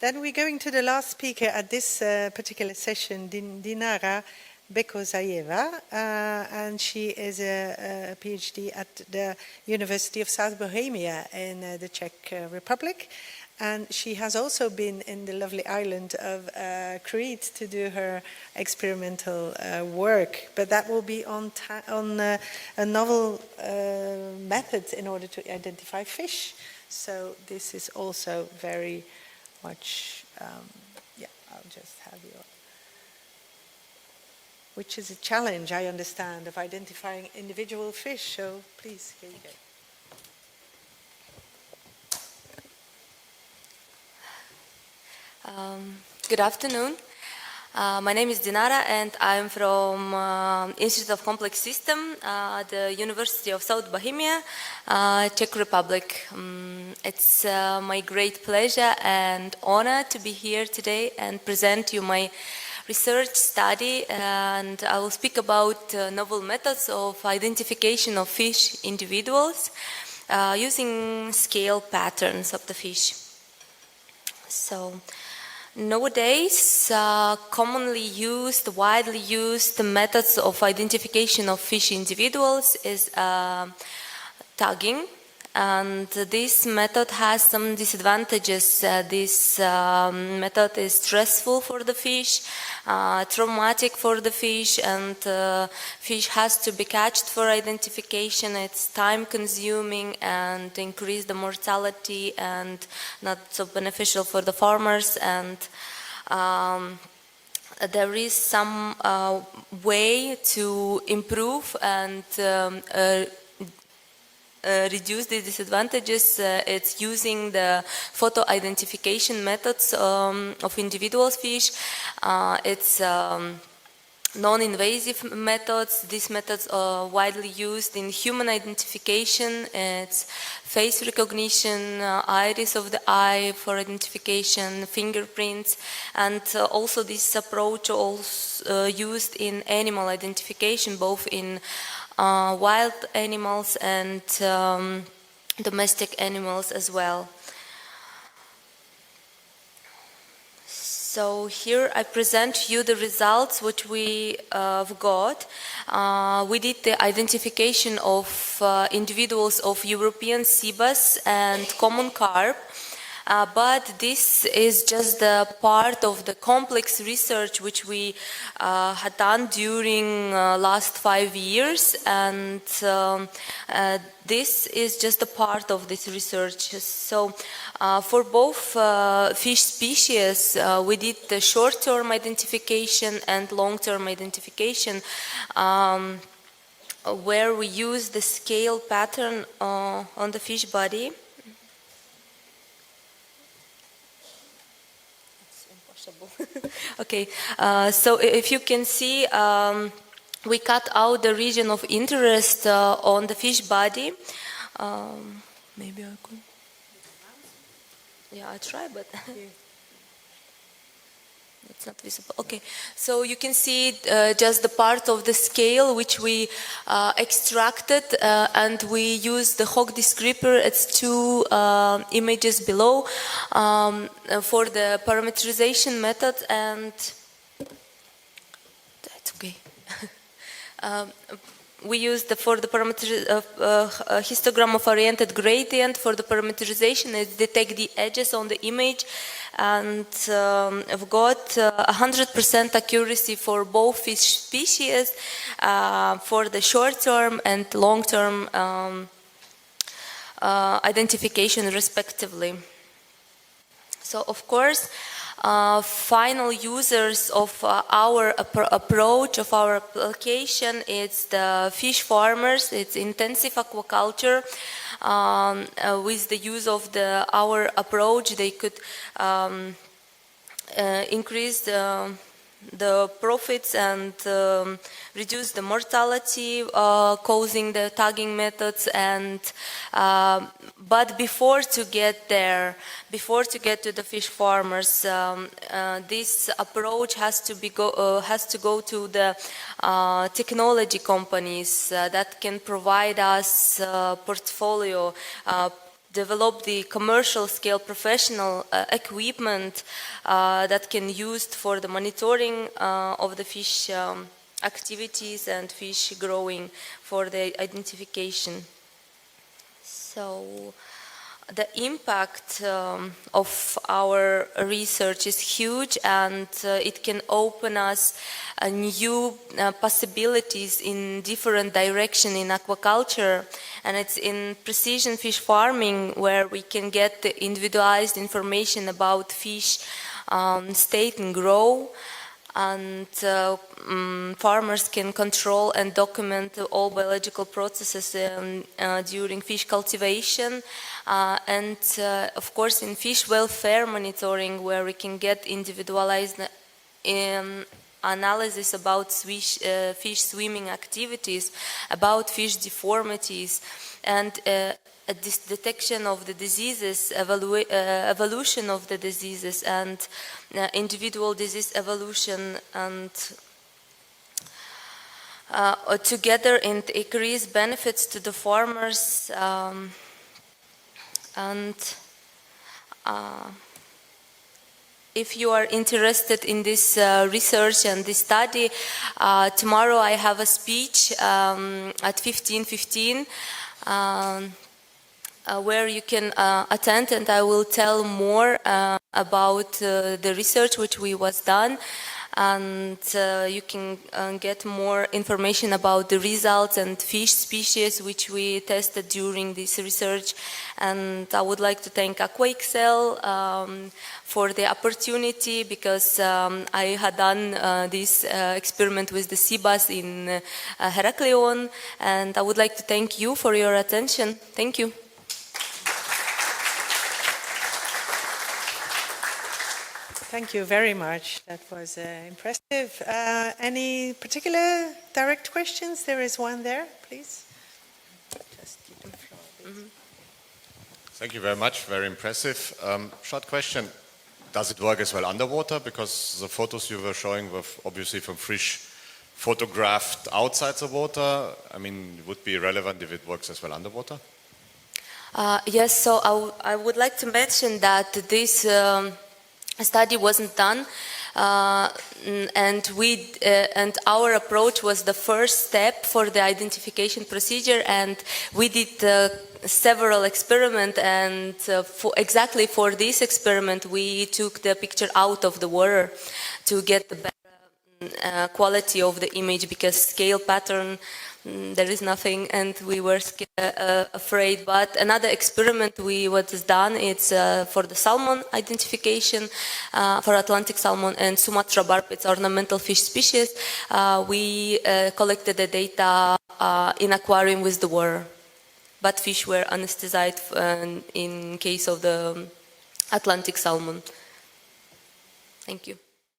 Then we're going to the last speaker at this particular session, Dinara Bekkozhayeva, and she is a PhD at the University of South Bohemia in the Czech Republic. And she has also been in the lovely island of Crete to do her experimental work. But that will be on a novel method in order to identify fish. So this is also very much, yeah, I'll just have your, which is a challenge, I understand, of identifying individual fish. So please, here you go. Good afternoon. My name is Dinara and I'm from Institute of Complex System at the University of South Bohemia, Czech Republic. It's my great pleasure and honor to be here today and present you my research study, and I will speak about novel methods of identification of fish individuals using scale patterns of the fish. So, nowadays, widely used methods of identification of fish individuals is tagging, and this method has some disadvantages. This method is stressful for the fish, traumatic for the fish, and fish has to be caught for identification. It's time consuming and increase the mortality and not so beneficial for the farmers. And there is some way to improve and reduce the disadvantages. It's using the photo identification methods of individual fish. It's non-invasive methods. These methods are widely used in human identification. It's face recognition, iris of the eye for identification, fingerprints, and also this approach also used in animal identification, both in wild animals and domestic animals as well. So here I present you the results which we have got. We did the identification of individuals of European sea bass and common carp. But this is just the part of the complex research which we had done during last 5 years, and this is just a part of this research. So for both fish species, we did the short-term identification and long-term identification, where we use the scale pattern on the fish body. Okay, so if you can see, we cut out the region of interest on the fish body. Maybe I could. Yeah, I try, but it's not visible. Okay, so you can see just the part of the scale which we extracted, and we used the Hawk descriptor. It's 2 images below for the parameterization method, and that's okay. We used for the histogram of oriented gradient for the parameterization. It detects the edges on the image, and I've got 100% accuracy for both fish species for the short-term and long-term identification respectively. So of course, final users of our approach, of our application, it's the fish farmers. It's intensive aquaculture. With the use of our approach, they could increase the profits and reduce the mortality causing the tagging methods. And but before to get to the fish farmers, this approach has to go to the technology companies that can provide us portfolio develop the commercial scale professional equipment that can be used for the monitoring of the fish activities and fish growing for the identification. So the impact of our research is huge, and it can open us new possibilities in different directions in aquaculture, and it's in precision fish farming where we can get the individualized information about fish state and grow, and farmers can control and document all biological processes during fish cultivation, and of course in fish welfare monitoring, where we can get individualized analysis about fish swimming activities, about fish deformities, and this detection of the diseases, evolution of the diseases, and individual disease evolution, and together it increase benefits to the farmers, and if you are interested in this research and this study, tomorrow I have a speech at 15:15 where you can attend, and I will tell more about the research which was done, and you can get more information about the results and fish species which we tested during this research. And I would like to thank AQUAEXCEL for the opportunity, because I had done this experiment with the sea bass in Heraklion, and I would like to thank you for your attention. Thank you. Thank you very much. That was impressive. Any particular direct questions? There is one there, please. Just give the floor, please. Thank you very much. Very impressive. Short question. Does it work as well underwater? Because the photos you were showing were obviously from fish photographed outside the water. I mean, it would be relevant if it works as well underwater? Yes, so I would like to mention that this study wasn't done, and our approach was the first step for the identification procedure, and we did several experiments, and exactly for this experiment we took the picture out of the water to get the better quality of the image, because scale pattern there is nothing, and we were afraid. But another experiment what is done, it's for the salmon identification, for Atlantic salmon and Sumatra barb, it's ornamental fish species. We collected the data in aquarium with the water, but fish were anesthetized in case of the Atlantic salmon. Thank you.